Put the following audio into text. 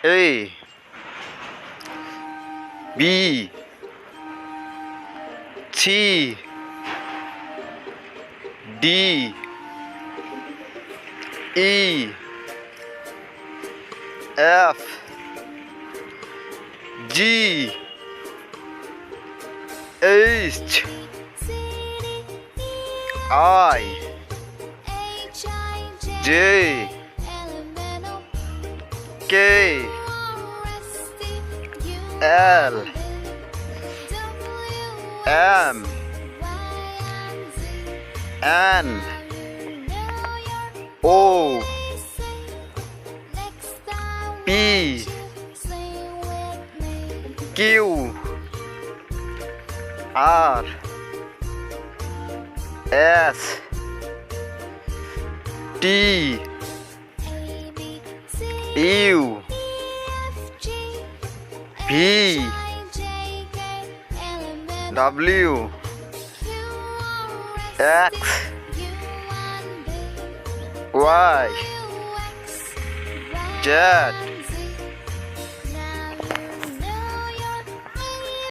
A B C D E F G H I J K L M N O P Q R S T U V W X Y Z